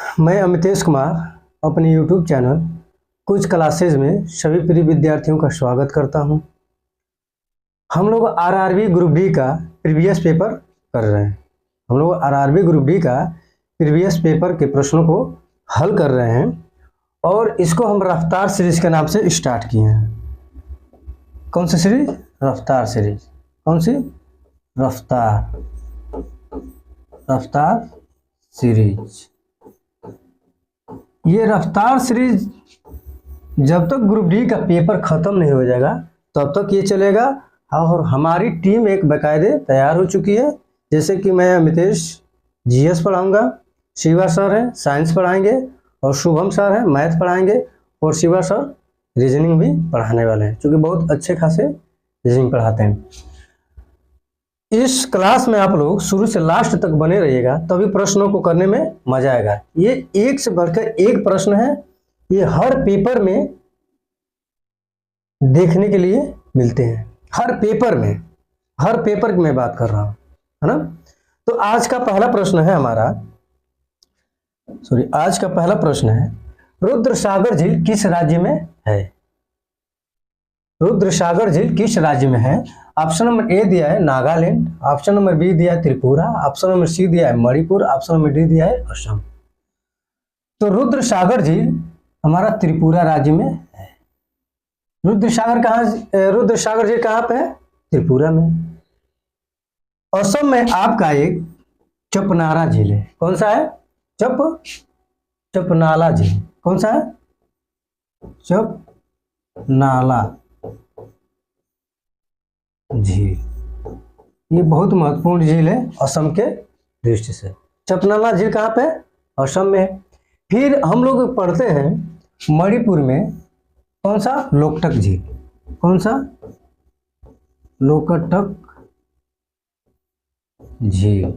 मैं अमितेश कुमार अपने YouTube channel कुछ क्लासेज में सभी प्रिय विद्यार्थियों का स्वागत करता हूं। हम लोग आरआरबी ग्रुप डी का प्रीवियस पेपर कर रहे हैं। हम लोग आरआरबी ग्रुप डी का प्रीवियस पेपर के प्रश्नों को हल कर रहे हैं और इसको हम रफ्तार सीरीज के नाम से स्टार्ट किए हैं। कौन सी सीरीज? रफ्तार सीरीज। कौन सी? रफ्तार सीरीज। ये रफ्तार सीरीज जब तक ग्रुप डी का पेपर खत्म नहीं हो जाएगा तब तक ये चलेगा। और हमारी टीम एक बाकायदे तैयार हो चुकी है। जैसे कि मैं अमितेश जीएस पढ़ाऊंगा, शिवा सर हैं साइंस पढ़ाएंगे और शुभम सर हैं मैथ पढ़ाएंगे और शिवा सर रीजनिंग भी पढ़ाने वाले हैं, क्योंकि बहुत अच्छे खासे रीजनिंग पढ़ाते हैं। इस क्लास में आप लोग शुरू से लास्ट तक बने रहिएगा, तभी प्रश्नों को करने में मजा आएगा। ये एक से बढ़कर एक प्रश्न है, ये हर पेपर में देखने के लिए मिलते हैं। हर पेपर में बात कर रहा हूं, है ना। तो आज का पहला प्रश्न है रुद्रसागर झील किस राज्य में है? रुद्रसागर झील किस राज्य में है? ऑप्शन नंबर ए दिया है नागालैंड, ऑप्शन नंबर बी दिया है त्रिपुरा, ऑप्शन नंबर सी दिया है मणिपुर, ऑप्शन नंबर डी दिया है असम। तो रुद्रसागर झील हमारा त्रिपुरा राज्य में है। रुद्रसागर झील कहाँ पे है? त्रिपुरा में। असम में आपका एक चपनारा झील है। कौन सा है? चपनाला झील। कौन सा है? चपनाला झील। ये बहुत महत्वपूर्ण झील है असम के दृष्टि से। चपनाला झील कहाँ पे? असम में है। फिर हम लोग पढ़ते हैं मणिपुर में कौन सा? लोकटक झील। कौन सा? लोकटक झील।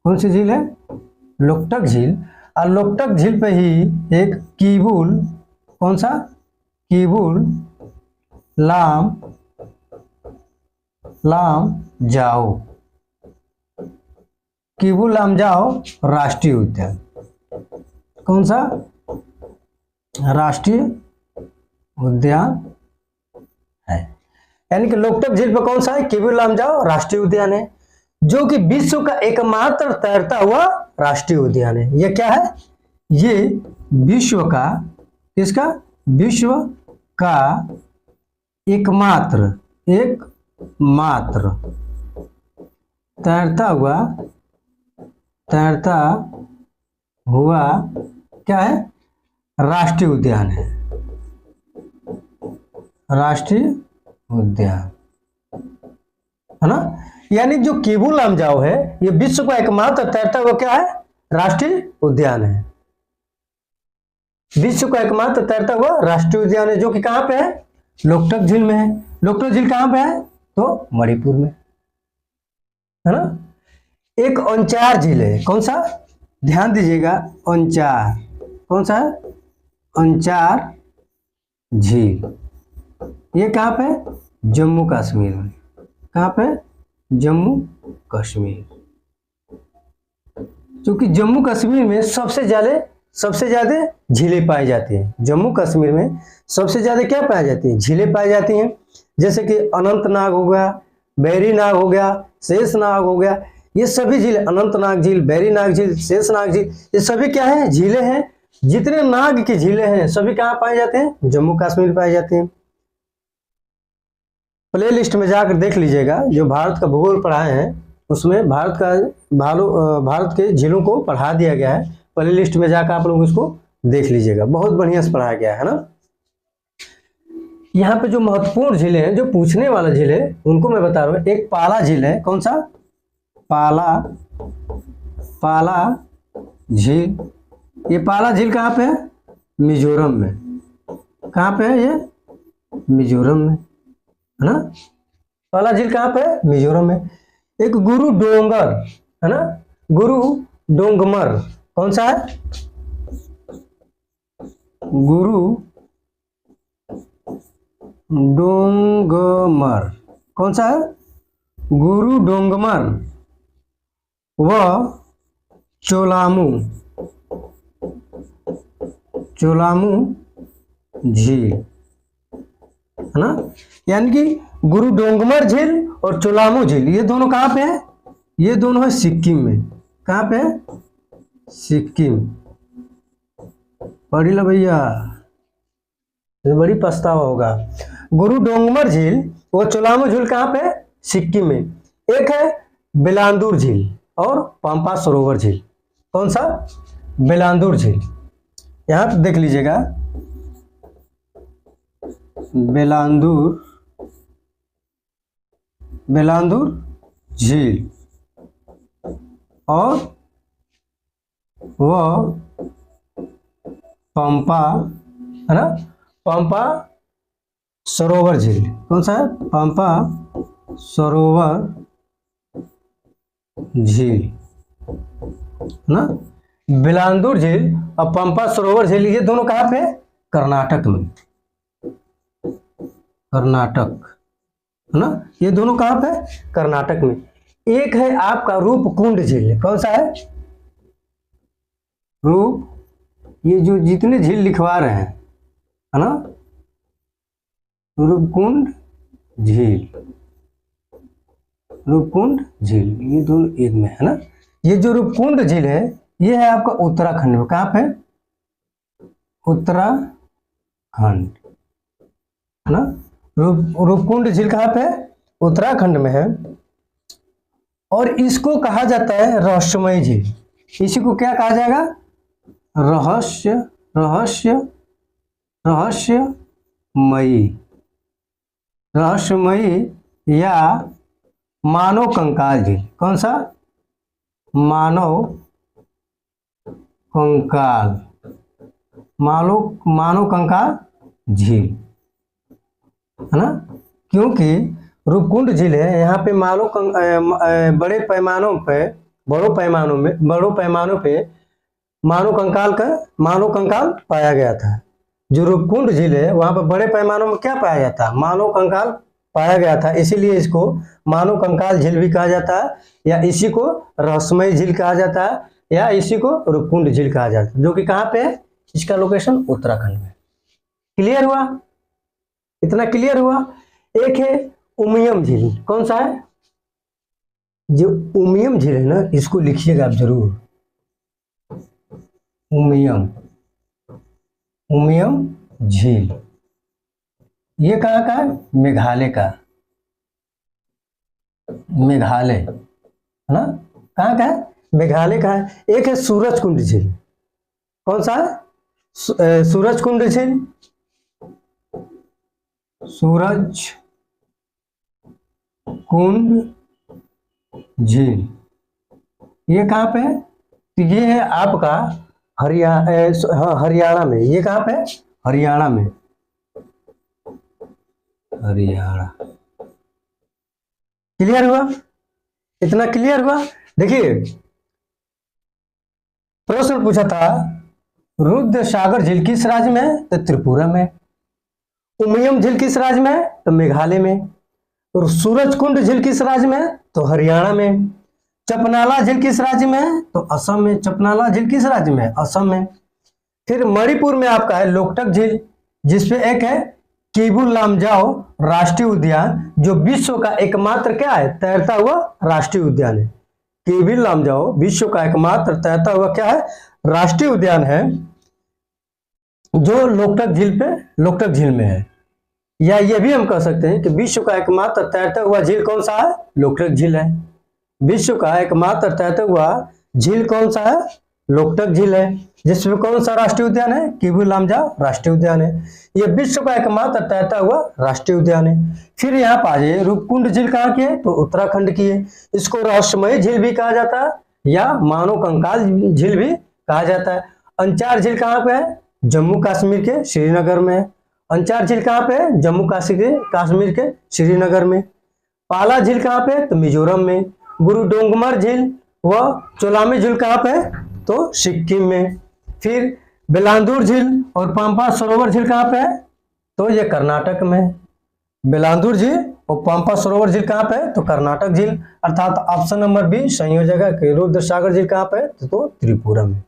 कौन सी झील है? लोकटक झील। और लोकटक झील पे ही एक कीबुल, कौन सा? कीबुल लामजाओ राष्ट्रीय उद्यान। कौन सा? राष्ट्रीय उद्यान है। यानी कि लोकटक झील पर कौन सा है? कीबुल लामजाओ राष्ट्रीय उद्यान है, जो कि विश्व का एकमात्र तैरता हुआ राष्ट्रीय उद्यान है। यह क्या है? ये विश्व का, किसका? विश्व का एकमात्र तैरता हुआ क्या है? राष्ट्रीय उद्यान है। राष्ट्रीय उद्यान है ना। यानी जो कीबुल लामजाओ है ये विश्व का एकमात्र तैरता हुआ क्या है? राष्ट्रीय उद्यान है। विश्व का एकमात्र तैरता हुआ राष्ट्रीय उद्यान है, जो कि कहां पे है? लोकटक झील में है। लोकटक झील कहां पे है? तो मणिपुर में, है ना। एक अंचार झील है। कौन सा? ध्यान दीजिएगा, अंचार। कौन सा है? अंचार झील। ये कहां पे? जम्मू कश्मीर में। कहां पे? जम्मू कश्मीर। क्योंकि जम्मू कश्मीर में सबसे ज्यादा झीलें पाई जाती हैं। जम्मू कश्मीर में सबसे ज्यादा क्या पाई जाती है? झीलें पाई जाती हैं। जैसे कि अनंतनाग हो गया, बैरीनाग हो गया, शेषनाग हो गया। ये सभी झील, अनंतनाग झील, बैरीनाग झील, शेषनाग झील, ये सभी क्या है? झीलें हैं। जितने नाग की झीलें हैं सभी कहाँ पाए जाते हैं? जम्मू कश्मीर पाए जाते हैं। प्ले लिस्ट में जाकर देख लीजिएगा, जो भारत का भूगोल पढ़ाए हैं उसमें भारत के झीलों को पढ़ा दिया गया है। प्ले लिस्ट में जाकर आप लोग इसको देख लीजिएगा, बहुत बढ़िया से पढ़ाया गया है ना। यहाँ पे जो महत्वपूर्ण झीलें हैं, जो पूछने वाला झील है, उनको मैं बता रहा हूँ। एक पाला झील है। कौन सा? पाला झील। ये पाला झील कहाँ पे है? मिजोरम में। कहाँ पे है ये? मिजोरम में, है ना। पाला झील कहाँ पे है? मिजोरम में। एक गुरु डोंगर है ना, गुरु डोंगमर। कौन सा है? गुरु डोंगमर। कौन सा है? गुरु डोंगमर व चोलामू चोलामू झील, है ना। यानी कि गुरु डोंगमर झील और चोलामू झील ये दोनों कहाँ पे है? ये दोनों है सिक्किम में। कहाँ पे है? सिक्किम। पढ़ी लो भैया, ये बड़ी पछतावा होगा। गुरु डोंगमर झील और चोलामू झील कहाँ पे है? सिक्किम में। एक है बेलांदूर झील और पंपा सरोवर झील। कौन सा? बेलांदूर झील। यहां पे देख लीजिएगा, बेलांदूर झील और वह पंपा, है ना, पंपा सरोवर झील। कौन सा है? पंपा सरोवर झील, है ना। बेलांदूर झील और पंपा सरोवर झील ये दोनों कहाँ पे? कर्नाटक में। कर्नाटक, है ना। ये दोनों कहाँ पे? कर्नाटक में। एक है आपका रूपकुंड झील। कौन सा है? ये जो जितने झील लिखवा रहे हैं, है ना, रूपकुंड झील, रूपकुंड झील ये दोनों एक में, है ना। ये जो रूपकुंड झील है ये है आपका उत्तराखंड में। कहाँ पे? उत्तराखंड, है ना। रूपकुंड झील कहाँ पे? उत्तराखंड में है। और इसको कहा जाता है रहस्यमयी झील। इसी को क्या कहा जाएगा? रहस्यमयी या मानव कंकाल झील। कौन सा? मानव कंकाल झील, है ना। क्योंकि रूपकुंड झील है, यहाँ पे बड़े पैमानों पे मानव कंकाल पाया गया था। जो रूपकुंड झील है वहां पर बड़े पैमानों में क्या पाया जाता है? मानव कंकाल पाया गया था, इसीलिए इसको मानव कंकाल झील भी कहा जाता है, या इसी को रहस्यमयी झील कहा जाता है, या इसी को रूपकुंड झील कहा जाता है, जो कि कहाँ पे है? इसका लोकेशन उत्तराखंड में। क्लियर हुआ? इतना क्लियर हुआ। एक है उमियम झील। कौन सा है? जो उमियम झील है ना, इसको लिखिएगा आप जरूर। उमियम झील ये कहाँ का है? मेघालय का। मेघालय, है ना। कहाँ का है? मेघालय का है। एक है सूरजकुंड झील। कौन सा है? सूरजकुंड झील। सूरजकुंड झील ये कहाँ पे है? तो ये है आपका हरियाणा में। ये कहाँ पे है? हरियाणा में। हरियाणा। क्लियर हुआ? इतना क्लियर हुआ। देखिए प्रश्न पूछा था रुद्र सागर झील किस राज्य में है? तो त्रिपुरा में। उमियम झील किस राज्य में है? तो मेघालय में। और सूरजकुंड झील किस राज्य में है? तो हरियाणा में। चपनाला झील किस राज्य में है? तो असम में। चपनाला झील किस राज्य में है? असम में। फिर मणिपुर में आपका है लोकटक झील, जिसपे एक है केबुल लामजाओ राष्ट्रीय उद्यान, जो विश्व का एकमात्र क्या है? तैरता हुआ राष्ट्रीय उद्यान है। केबुल लामजाओ विश्व का एकमात्र तैरता हुआ क्या है? राष्ट्रीय उद्यान है, जो लोकटक झील में है। या ये भी हम कह सकते हैं कि विश्व का एकमात्र तैरता हुआ झील कौन सा है? लोकटक झील है। विश्व का एकमात्र तैरता हुआ झील कौन सा है? लोकटक झील है। जिसमें कौन सा राष्ट्रीय उद्यान है? केबुल लामजाओ राष्ट्रीय उद्यान है। यह विश्व का एकमात्र तैरता हुआ राष्ट्रीय उद्यान है। फिर यहाँ पर आ जाइए, रूपकुंड झील कहाँ की है? तो उत्तराखंड की है। इसको रहस्यमयी झील भी कहा जाता है या मानव कंकाल झील भी कहा जाता है। अंचार झील कहाँ पे है? जम्मू कश्मीर के श्रीनगर में है। अंचार झील कहाँ पे है? जम्मू कश्मीर के श्रीनगर में। पाला झील कहाँ पे है? तो मिजोरम में। गुरु डोंगमर झील व चोलामी झील कहाँ पे है? तो सिक्किम में। फिर बेलांदूर झील और पंपा सरोवर झील कहाँ पे है? तो ये कर्नाटक में। बेलांदूर झील और पंपा सरोवर झील कहाँ पे है? तो कर्नाटक झील। अर्थात ऑप्शन नंबर बी सही हो जाएगा कि रुद्र सागर झील कहाँ पे है? तो त्रिपुरा में।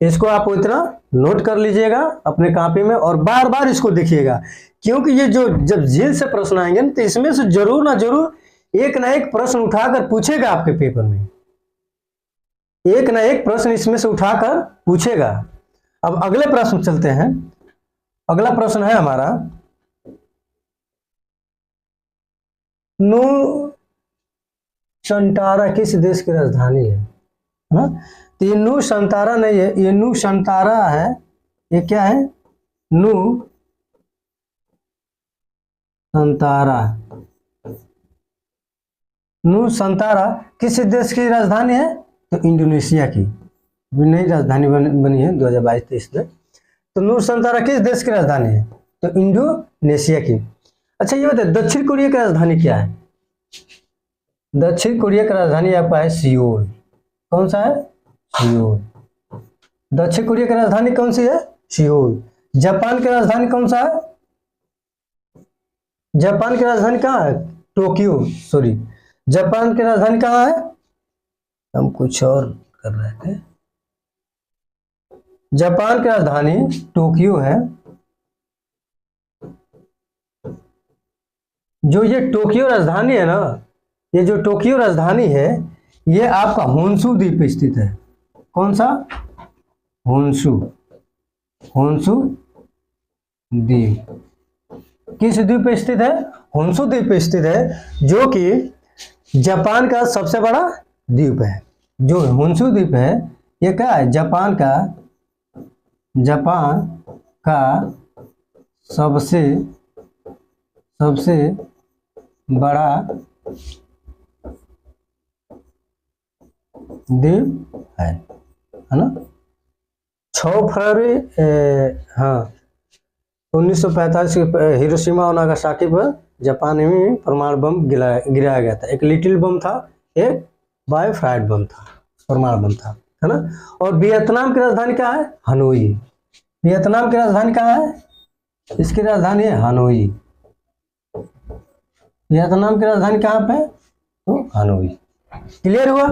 इसको आप इतना नोट कर लीजिएगा अपने कॉपी में और बार बार इसको देखिएगा, क्योंकि ये जो जब झील से प्रश्न आएंगे ना, तो इसमें से जरूर ना जरूर एक ना एक प्रश्न उठाकर पूछेगा आपके पेपर में, एक ना एक प्रश्न इसमें से उठाकर पूछेगा। अब अगले प्रश्न चलते हैं। अगला प्रश्न है हमारा, नू संटारा किस देश की राजधानी है ना? तो ये नू संतारा नहीं है, ये नू संतारा है। ये क्या है? नू संतारा। नू संतारा किस देश की राजधानी है? तो इंडोनेशिया की नई राजधानी बनी है 2022-23 में। तो नू संतारा किस देश की राजधानी है? तो इंडोनेशिया की। अच्छा ये बताए दक्षिण कोरिया की राजधानी क्या है? दक्षिण कोरिया की राजधानी आपका है सियोल। कौन सा है? सियोल। दक्षिण कोरिया की राजधानी कौन सी है? सियोल। जापान की राजधानी कौन सा है? जापान की राजधानी कहाँ है? टोक्यो। सॉरी, जापान की राजधानी कहाँ है? हम कुछ और कर रहे थे। जापान की राजधानी टोक्यो है। जो ये टोक्यो राजधानी है ना, ये जो टोक्यो राजधानी है, ये आपका होन्शु द्वीप पे स्थित है। कौन सा? होन्शु। होन्शु द्वीप किस द्वीप पे स्थित है? होन्शु द्वीप पे स्थित है, जो कि जापान का सबसे बड़ा द्वीप है। जो होन्शु द्वीप है ये क्या है? जापान का सबसे बड़ा द्वीप है ना? 6 फरवरी 1945 के हिरोशिमा और नागासाकी पर जापान में परमाणु बम गिराया गया था। एक लिटिल बम था, एक बायोफ्राइड बम था, परमाणु बम था, है ना? और वियतनाम की राजधानी क्या है? हनोई। वियतनाम की राजधानी कहाँ है? इसकी राजधानी है हनोई। वियतनाम की राजधानी कहाँ पे? तो हनोई। क्लियर हुआ?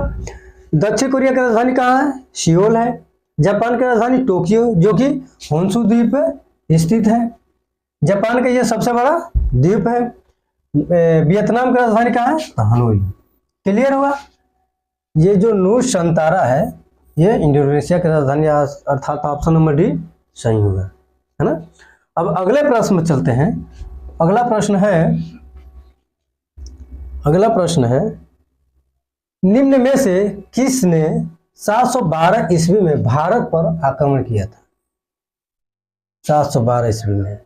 दक्षिण कोरिया की राजधानी कहाँ है? सियोल है। जापान की राजधानी टोक्यो, जो कि होन्शु द्वीप पे स्थित है। जापान का यह सबसे बड़ा द्वीप है। वियतनाम की राजधानी कहाँ है? तो हनोई। क्लियर हुआ? ये जो नू संतारा है ये इंडोनेशिया की राजधानी, अर्थात ऑप्शन नंबर डी सही होगा, है ना? अब अगले प्रश्न में चलते हैं। अगला प्रश्न है निम्न में से किसने 712 ईस्वी में भारत पर आक्रमण किया था? 712 ईस्वी में, है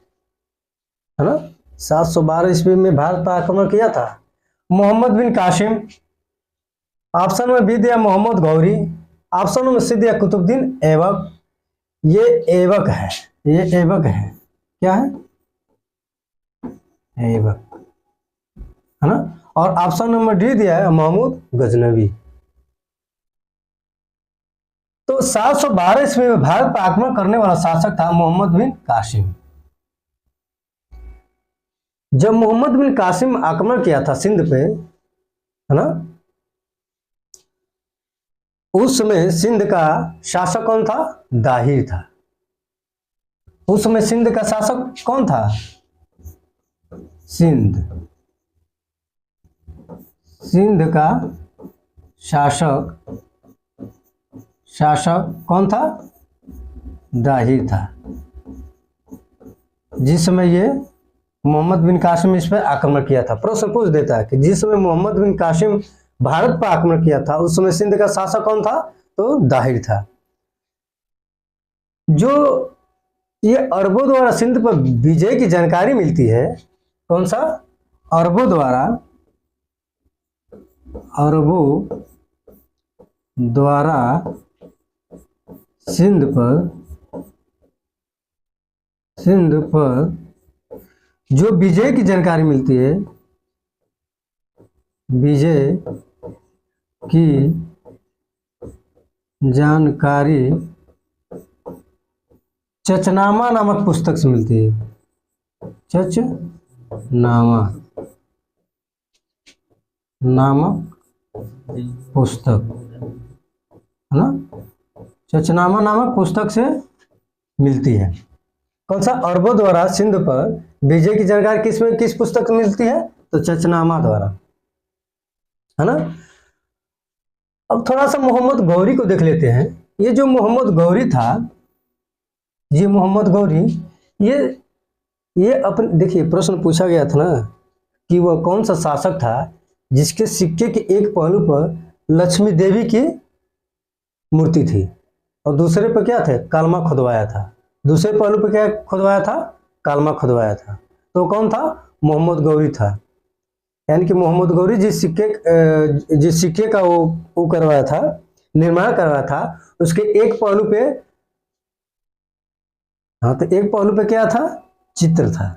ना? 712 ईस्वी में भारत पर आक्रमण किया था। मोहम्मद बिन कासिम, ऑप्शन में बी दिया मोहम्मद गौरी, ऑप्शन में सी दिया कुतुबुद्दीन ऐबक। ये ऐबक है, ये ऐबक है। क्या है? ऐबक, है ना? और ऑप्शन नंबर डी दिया है महमूद गजनवी। तो 712 ईस्वी में भारत पर आक्रमण करने वाला शासक था मोहम्मद बिन कासिम। जब मोहम्मद बिन कासिम आक्रमण किया था सिंध पे, है ना, उस समय सिंध का शासक कौन था? दाहिर था। उस समय सिंध का शासक कौन था? सिंध का शासक कौन था? दाहिर था। जिस समय ये मोहम्मद बिन कासिम इस पर आक्रमण किया था, प्रश्न पूछ देता है कि जिस समय मोहम्मद बिन कासिम भारत पर आक्रमण किया था उस समय सिंध का शासक कौन था? तो दाहिर था। जो ये अरबों द्वारा सिंध पर विजय की जानकारी मिलती है, कौन सा? अरबों द्वारा सिंध पर जो विजय की जानकारी मिलती है, विजय की जानकारी चचनामा नामक पुस्तक से मिलती है। चचनामा नामक पुस्तक, है ना? चचनामा नामक पुस्तक से मिलती है। कौन सा? अरबों द्वारा सिंध पर विजय की जानकारी किस पुस्तक में मिलती है? तो चचनामा द्वारा, है ना। अब थोड़ा सा मोहम्मद गौरी को देख लेते हैं। ये जो मोहम्मद गौरी था, ये मोहम्मद गौरी, ये अपने, देखिए प्रश्न पूछा गया था ना कि वह कौन सा शासक था जिसके सिक्के के एक पहलू पर लक्ष्मी देवी की मूर्ति थी और दूसरे पर क्या थे? कालमा खुदवाया था। दूसरे पहलू पर क्या खुदवाया था? कालमा खुदवाया था। तो कौन था? मोहम्मद गौरी था। यानी कि मोहम्मद गौरी जिस सिक्के का वो करवाया था, निर्माण करवाया था, उसके एक पहलू पे, हाँ, तो एक पहलू पे क्या था? चित्र था।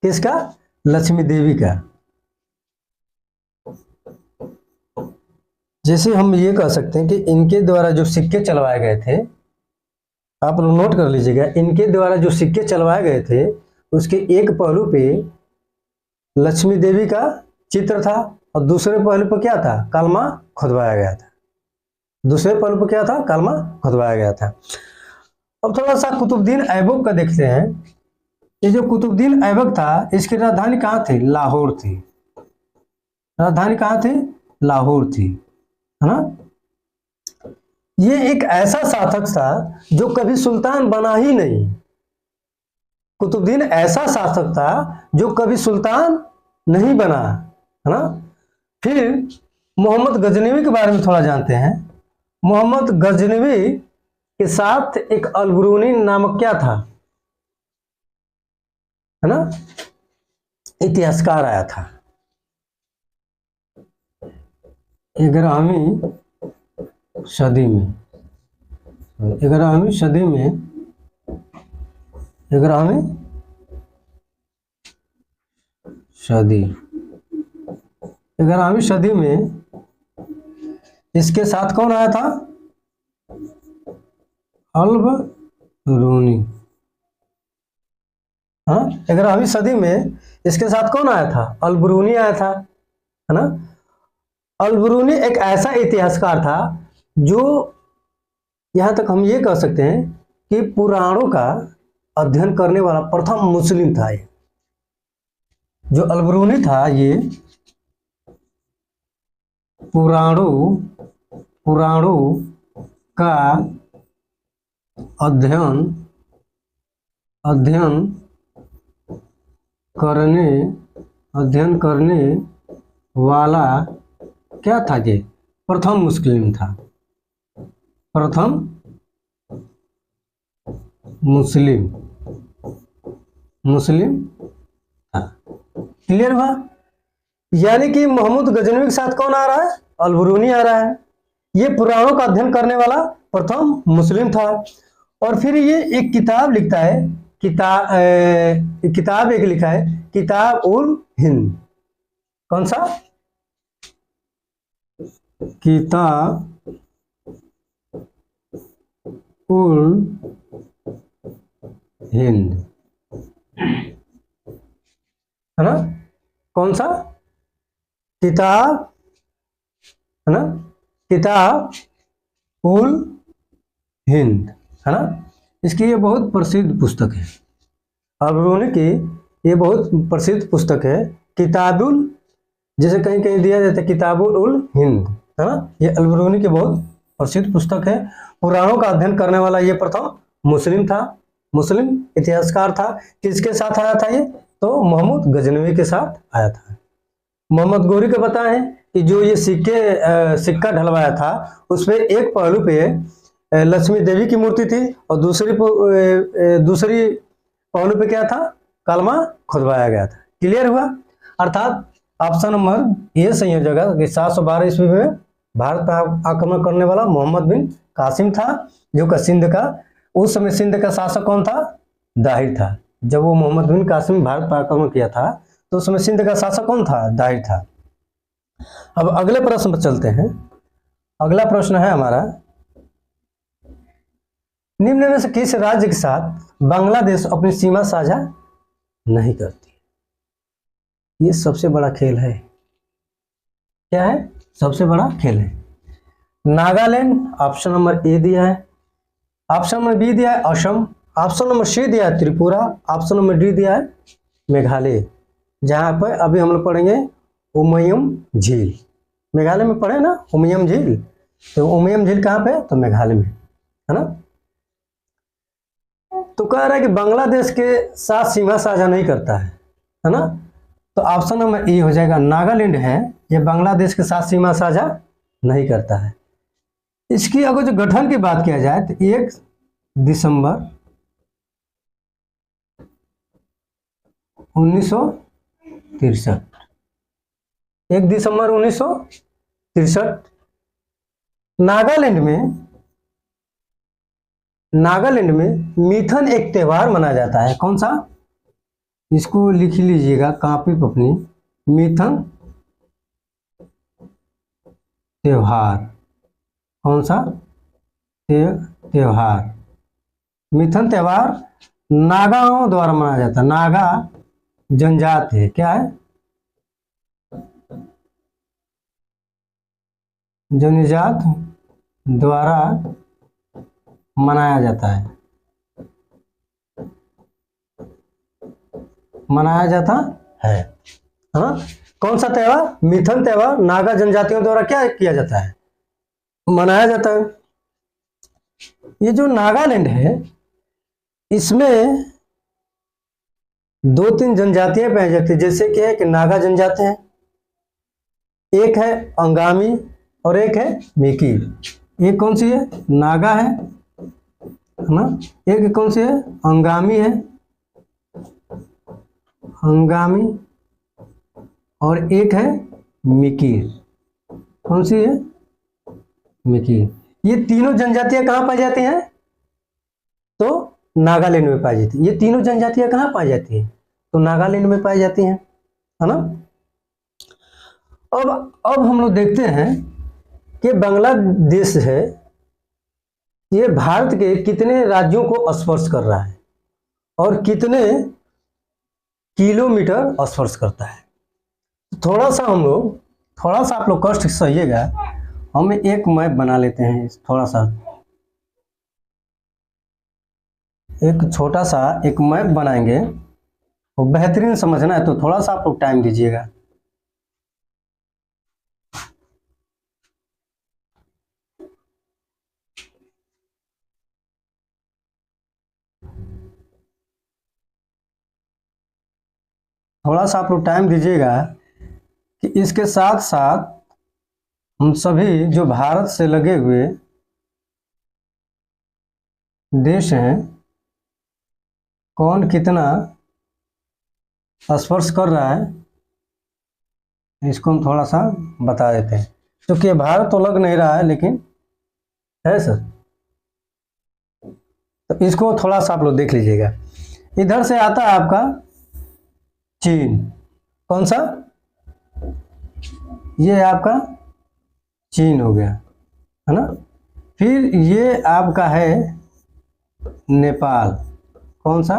किसका? लक्ष्मी देवी का। जैसे हम ये कह सकते हैं कि इनके द्वारा जो सिक्के चलवाए गए थे, आप लोग नोट कर लीजिएगा, इनके द्वारा जो सिक्के चलवाए गए थे उसके एक पहलू पे लक्ष्मी देवी का चित्र था और दूसरे पहलू पर क्या था? कालमा खुदवाया गया था। दूसरे पहलू पर क्या था? कालमा खुदवाया गया था। अब थोड़ा सा कुतुबुद्दीन ऐबक का देखते हैं। ये जो कुतुबुद्दीन ऐबक था, इसकी राजधानी कहाँ थी? लाहौर थी। राजधानी कहाँ थी? लाहौर थी, है ना। ये एक ऐसा शासक था जो कभी सुल्तान बना ही नहीं। कुतुबुद्दीन ऐसा शासक था जो कभी सुल्तान नहीं बना, है ना। फिर मोहम्मद गजनवी के बारे में थोड़ा जानते हैं। मोहम्मद गजनवी के साथ एक अलबरूनी नामक क्या था, है ना, इतिहासकार आया था। 11वीं सदी में, 11वीं सदी में, 11वीं सदी, 11वीं सदी में इसके साथ कौन आया था? अलबरूनी। हाँ, 11वीं सदी में इसके साथ कौन आया था? अलबरूनी आया था, है ना। अलबरूनी एक ऐसा इतिहासकार था जो, यहां तक हम ये कह सकते हैं कि पुराणों का अध्ययन करने वाला प्रथम मुस्लिम था। ये जो अलबरूनी था, ये पुराणों का अध्ययन करने वाला क्या था? ये प्रथम मुस्लिम था। प्रथम मुस्लिम था। क्लियर हुआ? यानी कि मोहम्मद गजनवी के साथ कौन आ रहा है? अलबरूनी आ रहा है। ये पुराणों का अध्ययन करने वाला प्रथम मुस्लिम था। और फिर ये एक किताब लिखता है, किताब एक लिखा है, किताब उल हिंद। कौन सा? किताब उल हिंद, है ना। कौन सा? किताब, है ना, किताब उल हिंद, है ना। इसकी ये बहुत प्रसिद्ध पुस्तक है। अलबरूनी की ये बहुत प्रसिद्ध पुस्तक है, किताबुल, जैसे कहीं कहीं दिया जाता है किताबुल उल हिंद, है ना। ये अलबरूनी की बहुत प्रसिद्ध पुस्तक है। पुराणों का अध्ययन करने वाला ये प्रथम मुस्लिम था, मुस्लिम इतिहासकार था। किसके साथ आया था ये? तो मोहम्मद गजनवी के साथ आया था। मोहम्मद गौरी को पता है कि जो ये सिक्का ढलवाया था उसमें एक पहलू पे लक्ष्मी देवी की मूर्ति थी और दूसरी पहलू पे क्या था? कलमा खुदवाया गया था। क्लियर हुआ? अर्थात ऑप्शन नंबर ये सही हो जाएगा कि 712 ईस्वी में भारत पर आक्रमण करने वाला मोहम्मद बिन कासिम था, जो का सिंध का, उस समय सिंध का शासक कौन था? दाहिर था। जब वो मोहम्मद बिन कासिम भारत पर आक्रमण किया था तो उस समय सिंध का शासक कौन था? दाहिर था। अब अगले प्रश्न पर चलते हैं। अगला प्रश्न है हमारा, निम्न में से किस राज्य के साथ बांग्लादेश अपनी सीमा साझा नहीं करती? ये सबसे बड़ा खेल है। क्या है? सबसे बड़ा खेल है। नागालैंड ऑप्शन नंबर ए दिया है, ऑप्शन नंबर बी दिया है असम, ऑप्शन नंबर सी दिया है त्रिपुरा, ऑप्शन नंबर डी दिया है मेघालय। जहाँ पर अभी हम लोग पढ़ेंगे उमयम झील। मेघालय में पढ़े ना उमयम झील, तो उमयम झील कहाँ पे? तो मेघालय में, है ना। तो कह रहा है कि बांग्लादेश के साथ सीमा साझा नहीं करता है ना। तो ऑप्शन नंबर ए हो जाएगा, नागालैंड है ये बांग्लादेश के साथ सीमा साझा नहीं करता है। इसकी अगर जो गठन की बात किया जाए तो 1 दिसंबर 1963, 1 दिसंबर 1963 नागालैंड में मिथन एक त्योहार मनाया जाता है। कौन सा? इसको लिख लीजिएगा कॉपी पर अपनी, मिथन त्योहार। कौन सा त्योहार? मिथन त्योहार नागाओं द्वारा मनाया जाता है। नागा जनजाति है, क्या है? जनजात द्वारा मनाया जाता है, मनाया जाता है ना। कौन सा त्योहार? मिथन त्योहार नागा जनजातियों द्वारा क्या किया जाता है? मनाया जाता है। ये जो नागालैंड है इसमें 2-3 जनजातियां पाई जाती है, जैसे कि है कि नागा जनजाति है, एक है अंगामी और एक है मिकी। एक कौन सी है? नागा है ना। एक कौन सी है? अंगामी है, अंगामी, और एक है मिकी। कौन सी है? मिकी। ये तीनों जनजातियां कहाँ पाई जाती हैं? तो नागालैंड में पाई जाती है। ये तीनों जनजातियां कहाँ पाई जाती हैं? तो नागालैंड में पाई जाती हैं, है ना। अब हम लोग देखते हैं कि बांग्लादेश है ये भारत के कितने राज्यों को स्पर्श कर रहा है और कितने किलोमीटर स्पर्श करता है। थोड़ा सा आप लोग कष्ट सहिएगा, हम एक मैप बना लेते हैं। थोड़ा सा एक छोटा सा एक मैप बनाएंगे, वो बेहतरीन समझना है, तो थोड़ा सा आप लोग टाइम दीजिएगा। थोड़ा सा आप लोग टाइम दीजिएगा कि इसके साथ साथ हम सभी जो भारत से लगे हुए देश हैं कौन कितना स्पर्श कर रहा है, इसको हम थोड़ा सा बता देते हैं। क्योंकि भारत तो लग नहीं रहा है लेकिन है सर, तो इसको थोड़ा सा आप लोग देख लीजिएगा। इधर से आता है आपका चीन। कौन सा? ये आपका चीन हो गया, है ना। फिर ये आपका है नेपाल। कौन सा?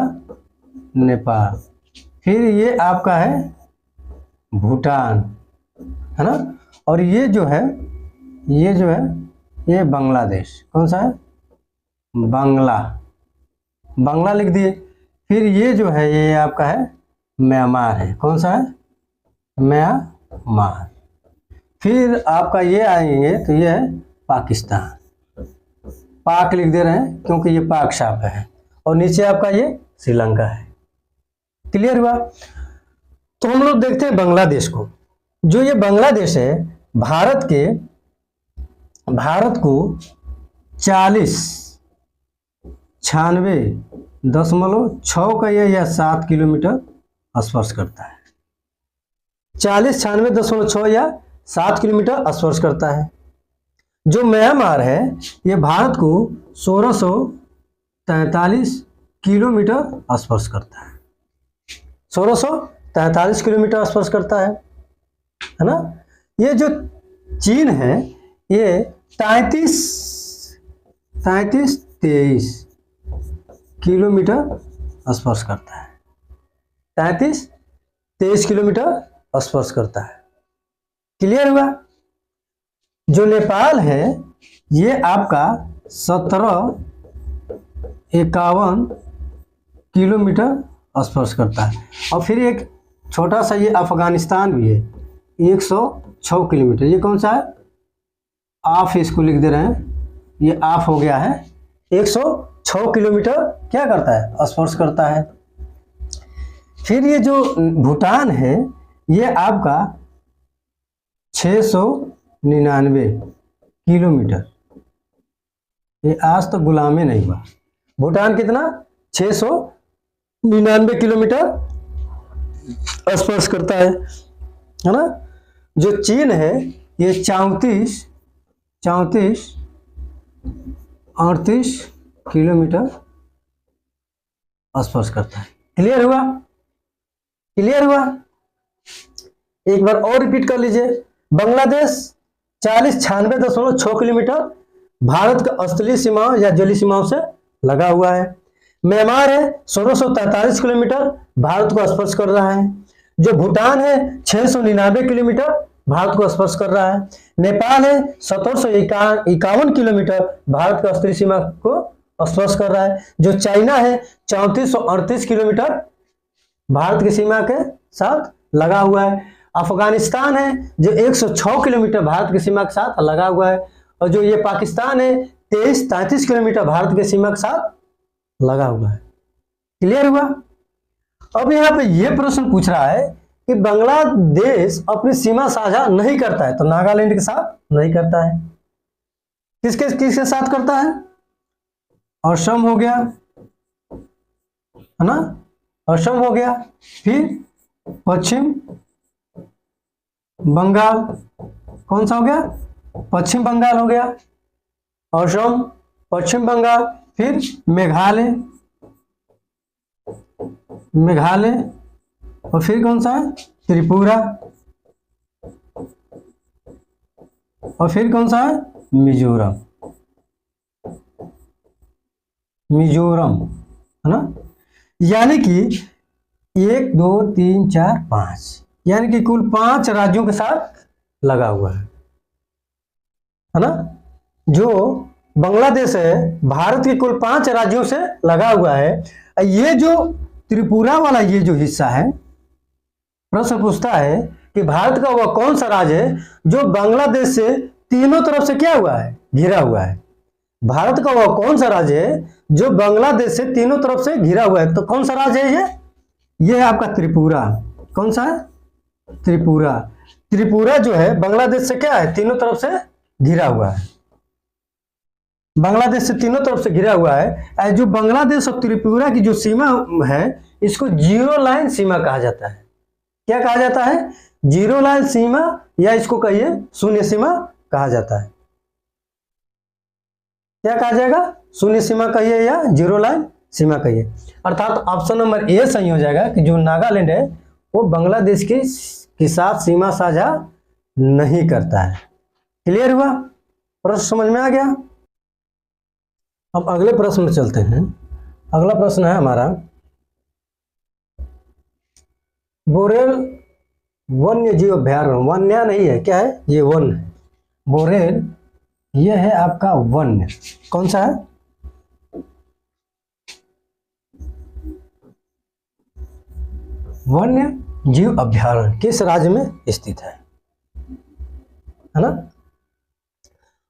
नेपाल। फिर ये आपका है भूटान, है ना। और ये जो है ये बांग्लादेश। कौन सा है? बांग्ला लिख दिए। फिर ये जो है ये आपका है म्यांमार है। कौन सा है? म्यांमार। फिर आपका ये आएंगे तो ये है पाकिस्तान। पाक लिख दे रहे हैं क्योंकि ये पाक छाप है। और नीचे आपका ये श्रीलंका है। क्लियर हुआ? तो हम लोग देखते हैं बांग्लादेश को। जो ये बांग्लादेश है भारत को 96.6 का या 7 किलोमीटर स्पर्श करता है। 96.6 या 7 किलोमीटर स्पर्श करता है। जो म्यांमार है ये भारत को 1643 किलोमीटर स्पर्श करता है। 1643 किलोमीटर स्पर्श करता है ना। ये जो चीन है ये 33-23 किलोमीटर स्पर्श करता है। 33-23 किलोमीटर स्पर्श करता है। क्लियर हुआ? जो नेपाल है ये आपका 17 51 किलोमीटर स्पर्श करता है। और फिर एक छोटा सा ये अफगानिस्तान भी है, 106 किलोमीटर। ये कौन सा है? ऑफ, इसको लिख दे रहे हैं, ये ऑफ हो गया है। 106 किलोमीटर क्या करता है? स्पर्श करता है। फिर ये जो भूटान है, ये आपका 699 किलोमीटर। ये आज तक गुलामी नहीं हुआ। भूटान कितना? 699 किलोमीटर स्पर्श करता है ना। जो चीन है, ये 34 38 किलोमीटर स्पर्श करता है। क्लियर हुआ? क्लियर हुआ? एक बार और रिपीट कर लीजिए। बांग्लादेश 4096.6 किलोमीटर भारत के स्थलीय सीमाओं या जलीय सीमाओं से लगा हुआ है। म्यांमार है 1643 किलोमीटर भारत को स्पर्श कर रहा है। जो भूटान है 699 किलोमीटर भारत को स्पर्श कर रहा है। नेपाल है 1751 किलोमीटर भारत के स्थलीय सीमा को स्पर्श कर रहा है। जो चाइना है 3438 किलोमीटर भारत की सीमा के साथ लगा हुआ है। अफगानिस्तान है जो 106 किलोमीटर भारत की सीमा के साथ लगा हुआ है। और जो ये पाकिस्तान है 33 किलोमीटर भारत की सीमा के साथ लगा हुआ है। क्लियर हुआ? अब यहाँ पे ये प्रश्न पूछ रहा है कि बांग्लादेश अपनी सीमा साझा नहीं करता है, तो नागालैंड के साथ नहीं करता है। किसके किसके साथ करता है? असम हो गया, है ना, असम हो गया। फिर पश्चिम बंगाल, कौन सा हो गया? पश्चिम बंगाल हो गया। असम, पश्चिम बंगाल। फिर मेघालय, और फिर कौन सा है? त्रिपुरा। और फिर कौन सा है? मिजोरम, है ना। यानी कि 1 2 3 4 5, यानी कि कुल 5 राज्यों के साथ लगा हुआ है ना। जो बांग्लादेश है भारत के कुल 5 राज्यों से लगा हुआ है। ये जो त्रिपुरा वाला ये जो हिस्सा है, प्रश्न पूछता है कि भारत का वह कौन सा राज्य है जो बांग्लादेश से तीनों तरफ से क्या हुआ है? घिरा हुआ है। भारत का वह कौन सा राज्य है जो बांग्लादेश से तीनों तरफ से घिरा हुआ है? तो कौन सा राज्य है ये है आपका त्रिपुरा। कौन सा है? त्रिपुरा। त्रिपुरा जो है बांग्लादेश से क्या है? तीनों तरफ से घिरा हुआ है। बांग्लादेश से तीनों तरफ से घिरा हुआ है। जो बांग्लादेश और त्रिपुरा की जो सीमा है, इसको जीरो लाइन सीमा कहा जाता है। क्या कहा जाता है? जीरो लाइन सीमा, या इसको कहिए शून्य सीमा कहा जाता है। क्या कहा जाएगा? शून्य सीमा कहिए या जीरो लाइन सीमा कहिए। अर्थात ऑप्शन नंबर ए सही हो जाएगा कि जो नागालैंड है वो बांग्लादेश के साथ सीमा साझा नहीं करता है। क्लियर हुआ? प्रश्न समझ में आ गया? अब अगले प्रश्न में चलते हैं। अगला प्रश्न है हमारा, बोरेल वन्य जीव अभ्यारण्य। वन्य नहीं है, क्या है? ये वन है। बोरेल ये है आपका वन्य। कौन सा है? वन्य जीव अभ्यारण्य किस राज्य में स्थित है ना।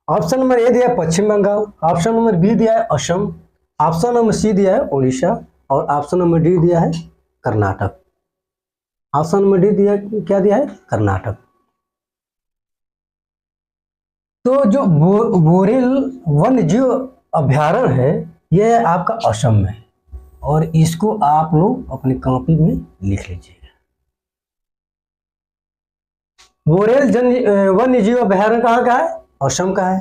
ऑप्शन नंबर ए दिया है पश्चिम बंगाल, ऑप्शन नंबर बी दिया है असम, ऑप्शन नंबर सी दिया है उड़ीसा, और ऑप्शन नंबर डी दिया है कर्नाटक। ऑप्शन नंबर डी दिया, क्या दिया है? कर्नाटक। तो जो बोरेल वन्य जीव अभ्यारण्य है यह आपका असम में है, और इसको आप लोग अपनी कॉपी में लिख लीजिएगा। बोरेल वन्य जीव अभ्यारण्य कहाँ का है? असम का है।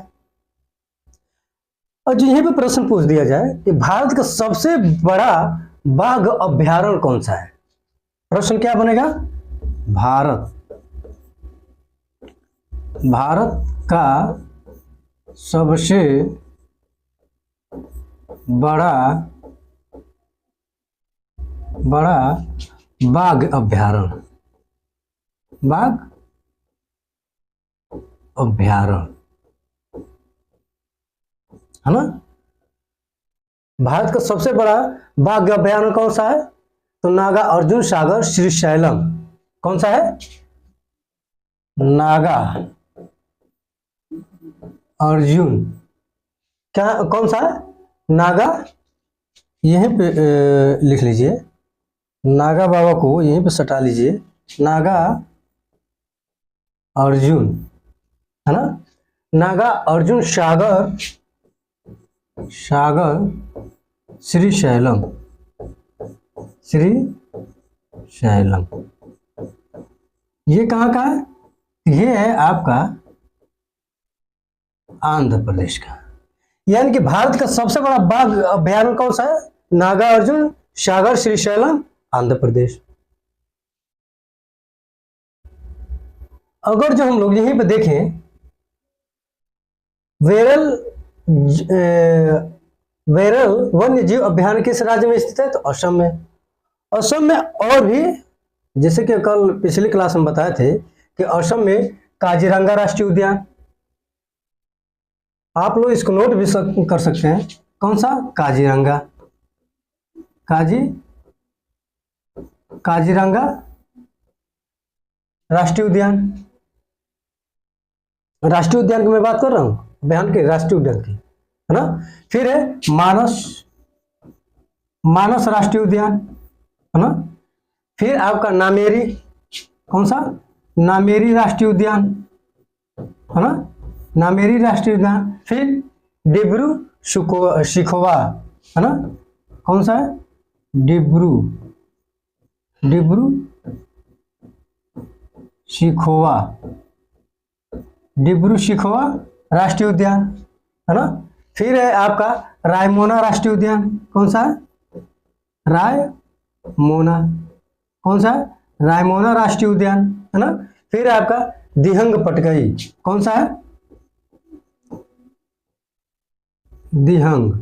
और जो यहीं पे प्रश्न पूछ दिया जाए कि भारत का सबसे बड़ा बाघ अभ्यारण्य कौन सा है, प्रश्न क्या बनेगा? भारत का सबसे बड़ा बाघ अभ्यारण्य, है ना। भारत का सबसे बड़ा बाघ अभयारण्य कौन सा है? तो नागा अर्जुन सागर श्रीशैलम। कौन सा है? नागा अर्जुन, क्या कौन सा है? नागा, यहीं पे लिख लीजिए, नागा बाबा को यहीं पे सटा लीजिए, नागा अर्जुन, है ना, नागा अर्जुन सागर श्रीशैलम, श्रीशैलम, ये कहाँ का है? ये है आपका आंध्र प्रदेश का। यानी कि भारत का सबसे बड़ा बाघ अभयारण्य कौन सा है? नागा अर्जुन सागर श्रीशैलम, आंध्र प्रदेश। अगर जो हम लोग यहीं पे देखें, वेरल वन्य जीव अभयारण्य किस राज्य में स्थित है? तो असम में। असम में और भी, जैसे कि कल पिछली क्लास में बताए थे कि असम में काजीरंगा राष्ट्रीय उद्यान, आप लोग इसको नोट भी कर सकते हैं। कौन सा? काजीरंगा, काजीरंगा राष्ट्रीय उद्यान। राष्ट्रीय उद्यान की मैं बात कर रहा हूँ, अभयारण्य के राष्ट्रीय उद्यान की, है ना। फिर है मानस राष्ट्रीय उद्यान, है ना। फिर आपका नामेरी, कौन सा? नामेरी राष्ट्रीय उद्यान, है ना, नामेरी राष्ट्रीय उद्यान। फिर डिब्रू शिखोवा, है ना, कौन सा है? डिब्रू शिखोवा राष्ट्रीय उद्यान, है ना। फिर है आपका रायमोना राष्ट्रीय उद्यान। कौन सा है? रायमोना, कौन सा है? रायमोना राष्ट्रीय उद्यान, है ना। फिर आपका दिहंग पटकई, कौन सा है? दिहंग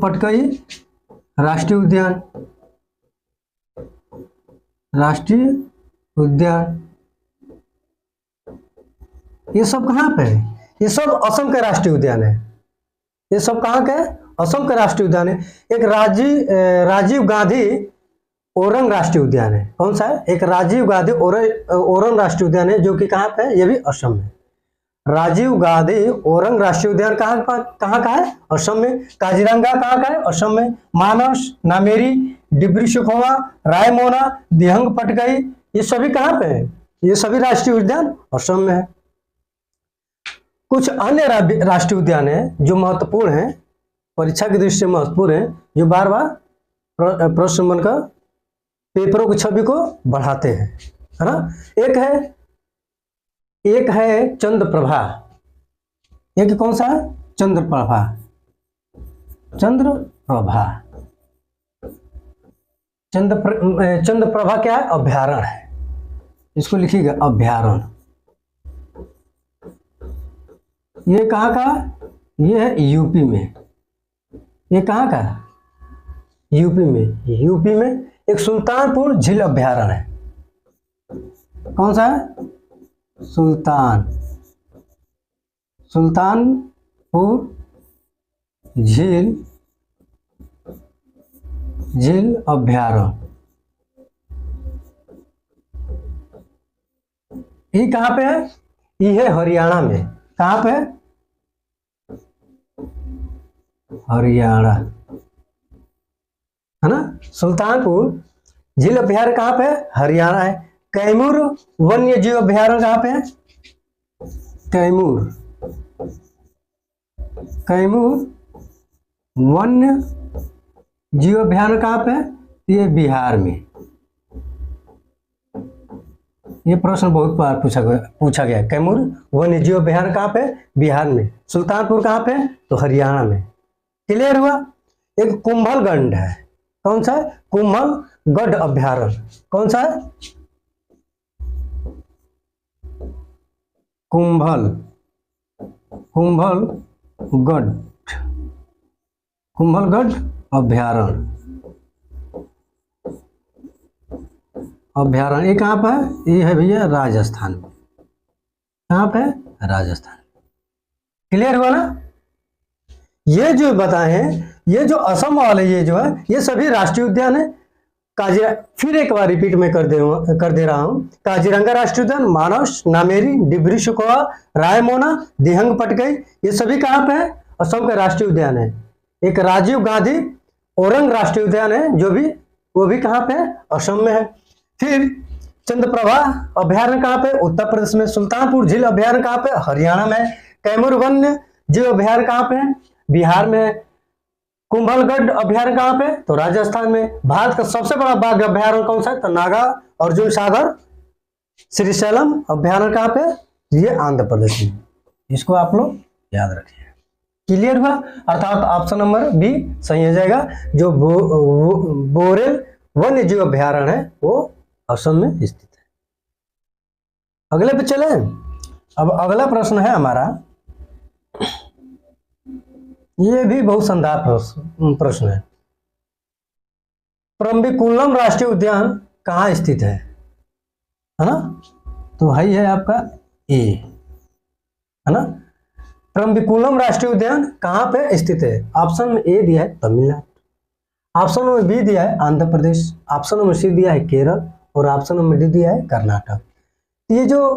पटकई राष्ट्रीय उद्यान। ये सब कहाँ पे है? ये सब असम के राष्ट्रीय उद्यान है। ये सब कहाँ के? असम के राष्ट्रीय उद्यान है। एक राजीव गांधी ओरंग राष्ट्रीय उद्यान है। कौन सा है? एक राजीव गांधी ओरंग राष्ट्रीय उद्यान है, जो कि कहाँ पे है? ये भी असम में। राजीव गांधी ओरंग राष्ट्रीय उद्यान कहाँ का है? असम में। काजीरंगा कहाँ का है? असम में। मानस, नामेरी, डिब्रू शिखोवा, रायमोना, दिहंग पटकई, ये सभी कहाँ पे है? ये सभी राष्ट्रीय उद्यान असम में है। कुछ अन्य राष्ट्रीय उद्यान है जो महत्वपूर्ण है, परीक्षा की दृष्टि से महत्वपूर्ण है, जो बार बार प्रश्न बनकर पेपरों की छवि को बढ़ाते हैं, है ना। एक है चंद्रप्रभा। एक कौन सा है? चंद्रप्रभा क्या है? अभयारण्य है। इसको लिखिएगा, अभयारण्य। ये कहाँ का? ये है यूपी में। ये कहाँ का? यूपी में एक सुल्तानपुर झील अभयारण्य है। कौन सा है? सुल्तानपुर झील अभयारण्य। ये कहाँ पे है? ये है हरियाणा में। कहाँ पे है? हरियाणा, है ना। सुल्तानपुर झील अभयारण्य कहाँ पे है? हरियाणा है। कैमूर वन्य जीव अभयारण्य कहाँ पे है? कैमूर वन्य जीव अभयारण्य कहाँ पे है? ये बिहार में। ये प्रश्न बहुत बार पूछा गया। कैमूर वन्य जीव अभयारण्य कहाँ पे? बिहार में। सुल्तानपुर कहाँ पे? तो हरियाणा में। क्लियर हुआ। एक कुंभलगढ़ है। कौन सा है? कुंभलगढ़ अभयारण्य। कौन सा है? कुंभलगढ़ अभयारण्य। ये कहाँ पर है? ये है भैया राजस्थान में। कहाँ पे? राजस्थान। क्लियर हुआ ना। ये जो बताए हैं, ये जो असम वाले ये जो है ये सभी राष्ट्रीय उद्यान है। काजीरा, फिर एक बार रिपीट में कर दे रहा हूँ। काजीरंगा राष्ट्रीय उद्यान, मानस, नामेरी, डिब्रू सखोवा, रायमोना, दिहंग पटकाई, ये सभी कहाँ पे है? असम का राष्ट्रीय उद्यान है। एक राजीव गांधी ओरंग राष्ट्रीय उद्यान है जो भी, वो भी कहाँ पे है? असम में है। फिर चंद्रप्रभा अभ्यारण्य कहाँ पे? उत्तर प्रदेश में। सुल्तानपुर झील अभ्यारण्य कहाँ पे? हरियाणा में। कैमूर वन्य जीव अभ्यारण्य कहाँ पे है? बिहार में। कुंभलगढ़ अभ्यारण्य कहाँ पे? तो राजस्थान में। भारत का सबसे बड़ा बाघ अभ्यारण्य कौन सा है? तो नागा अर्जुन सागर श्रीशैलम अभ्यारण्य कहाँ पे? ये आंध्र प्रदेश में। इसको आप लोग याद रखिए। क्लियर हुआ? अर्थात ऑप्शन नंबर बी सही हो जाएगा। जो बोरेल वन्य जीव अभ्यारण्य है वो असम में स्थित है। अगले पे चले। अब अगला प्रश्न है हमारा, ये भी बहुत शानदार प्रश्न है। परम्बिकुलम राष्ट्रीय उद्यान कहाँ स्थित है ना? तो भाई है आपका ए, है ना। परम्बिकुलम राष्ट्रीय उद्यान कहाँ पे स्थित है? ऑप्शन में ए दिया है तमिलनाडु, ऑप्शन नंबर बी दिया है Andhra Pradesh, option number C दिया है केरल और ऑप्शन नंबर डी दिया है कर्नाटक। ये जो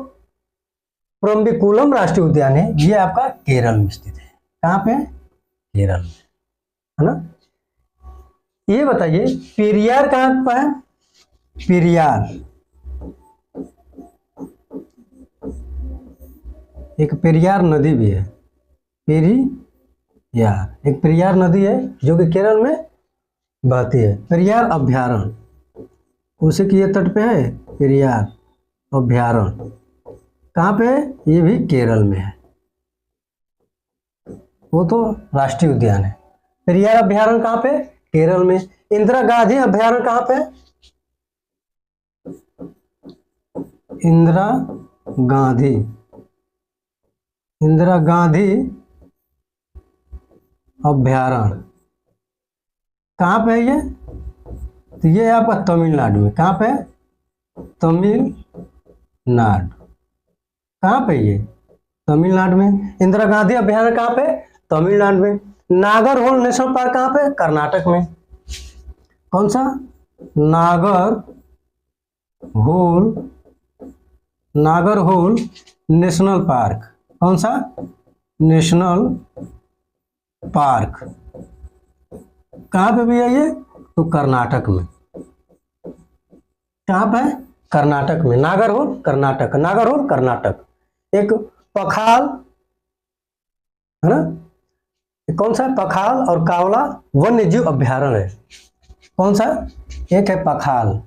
परम्बिकुलम राष्ट्रीय उद्यान है ये आपका केरल में स्थित है। कहाँ पे? केरल में, है ना। ये बताइए पेरियार कहाँ पर है? पेरियार एक पेरियार नदी भी है, पेरियार एक पेरियार नदी है जो कि केरल में बहती है। पेरियार अभ्यारण्य उसी के ये तट पे है। पेरियार अभ्यारण्य कहाँ पे है? ये भी केरल में है। वो तो राष्ट्रीय उद्यान है। पेरियार अभ्यारण्य कहाँ पे? केरल में। इंदिरा गांधी अभ्यारण्य कहाँ पे? इंदिरा गांधी, इंदिरा गांधी अभ्यारण्य कहाँ पे है ये? तो ये आपका तमिलनाडु में। कहाँ पे? तमिलनाडु। कहाँ पे ये? तमिलनाडु में। इंदिरा गांधी अभ्यारण्य कहाँ पे? तमिलनाडु में। नागरहोल नेशनल पार्क कहाँ पे? कर्नाटक में। कौन सा? Nagarhole national park. कौन सा? नेशनल पार्क कहाँ पे भी है ये? तो कर्नाटक में। कहाँ पे? कर्नाटक में। नागरहोल कर्नाटक, नागरहोल कर्नाटक। एक पखाल है ना, कौन सा? पखाल और कावला वन्य जीव अभ्यारण्य है। कौन सा? एक है पखाल,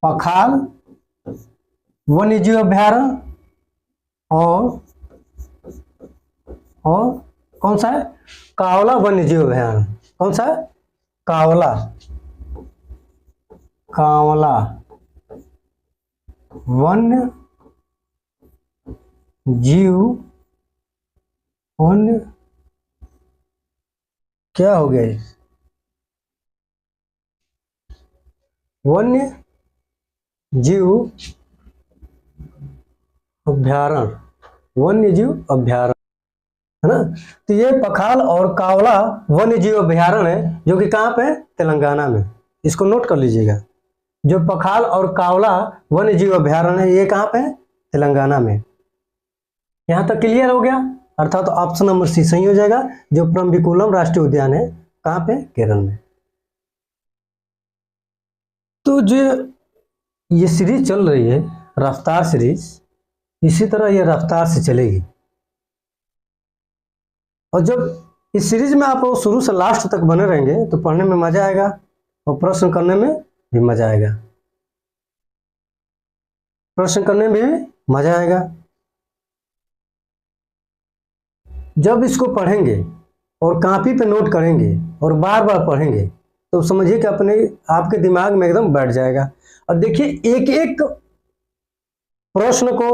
पखाल वन्य जीव अभ्यारण्य और कौन सा है? कावला वन्य जीव अभ्यारण्य। कौन सा है? कावला, कावला वन्य जीव, वन्य क्या हो गया? वन्य जीव अभ्यारण्य, वन्य जीव अभ्यारण्य, है ना। तो ये पखाल और कावला वन्य जीव अभ्यारण्य है जो कि कहाँ पे? तेलंगाना में। इसको नोट कर लीजिएगा। जो पखाल और कावला वन्य जीव अभ्यारण्य है ये कहाँ पे? तेलंगाना में। यहाँ तक क्लियर हो गया? अर्थात तो ऑप्शन नंबर सी सही हो जाएगा। जो परम्बिकुलम राष्ट्रीय उद्यान है कहाँ पे? केरल में। तो जो ये सीरीज चल रही है रफ्तार सीरीज, इसी तरह ये रफ्तार से चलेगी। और जब इस सीरीज में आप शुरू से लास्ट तक बने रहेंगे तो पढ़ने में मजा आएगा और प्रश्न करने में भी मजा आएगा। प्रश्न करने में भी मजा आएगा। जब इसको पढ़ेंगे और कॉपी पे नोट करेंगे और बार बार पढ़ेंगे तो समझिए कि अपने आपके दिमाग में एकदम बैठ जाएगा। और देखिए एक एक प्रश्न को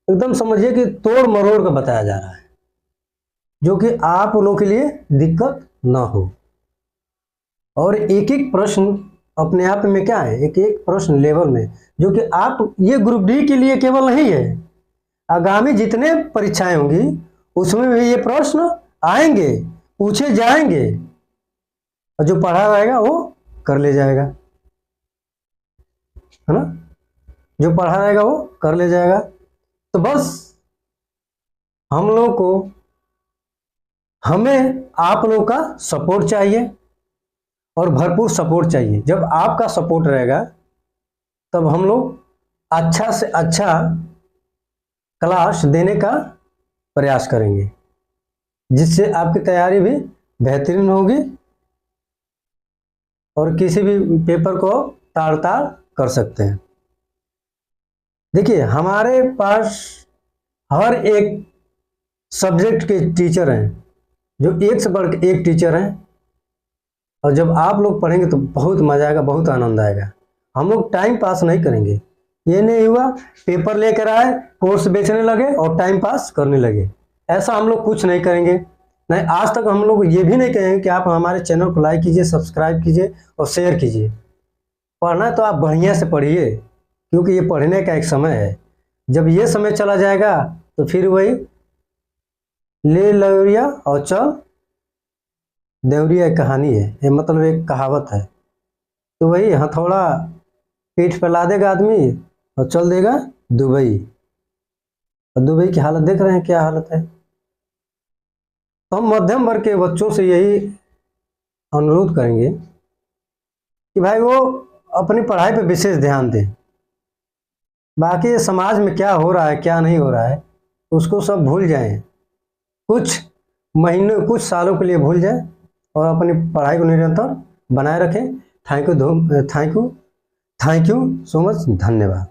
एकदम समझिए कि तोड़ मरोड़ कर बताया जा रहा है, जो कि आप लोगों के लिए दिक्कत ना हो। और एक एक प्रश्न अपने आप में क्या है? एक एक प्रश्न लेवल में, जो कि आप ये ग्रुप डी के लिए केवल नहीं है, आगामी जितने परीक्षाएं होंगी उसमें भी ये प्रश्न आएंगे, पूछे जाएंगे, और जो पढ़ा रहेगा वो कर ले जाएगा, है ना। जो पढ़ा रहेगा वो कर ले जाएगा। तो बस हम लोग को, हमें आप लोग का सपोर्ट चाहिए और भरपूर सपोर्ट चाहिए। जब आपका सपोर्ट रहेगा तब हम लोग अच्छा से अच्छा क्लास देने का प्रयास करेंगे, जिससे आपकी तैयारी भी बेहतरीन होगी और किसी भी पेपर को ताड़ ताड़ कर सकते हैं। देखिए, हमारे पास हर एक सब्जेक्ट के टीचर हैं, जो एक से बढ़ के एक टीचर हैं, और जब आप लोग पढ़ेंगे तो बहुत मजा आएगा, बहुत आनंद आएगा। हम लोग टाइम पास नहीं करेंगे। ये नहीं हुआ पेपर लेकर आए, कोर्स बेचने लगे और टाइम पास करने लगे, ऐसा हम लोग कुछ नहीं करेंगे। नहीं, आज तक हम लोग ये भी नहीं कहेंगे कि आप हमारे चैनल को लाइक कीजिए, सब्सक्राइब कीजिए और शेयर कीजिए। पढ़ना है तो आप बढ़िया से पढ़िए, क्योंकि ये पढ़ने का एक समय है। जब ये समय चला जाएगा तो फिर वही ले लौरिया और चल देवरिया एक कहानी है, ये मतलब एक कहावत है। तो वही हथौड़ा पीठ पर ला देगा आदमी और चल देगा दुबई। और दुबई की हालत देख रहे हैं, क्या हालत है। तो हम मध्यम वर्ग के बच्चों से यही अनुरोध करेंगे कि भाई वो अपनी पढ़ाई पर विशेष ध्यान दें। बाकी समाज में क्या हो रहा है क्या नहीं हो रहा है उसको सब भूल जाएं, कुछ महीनों कुछ सालों के लिए भूल जाएं और अपनी पढ़ाई को निरंतर बनाए रखें। थैंक यू सो मच, धन्यवाद।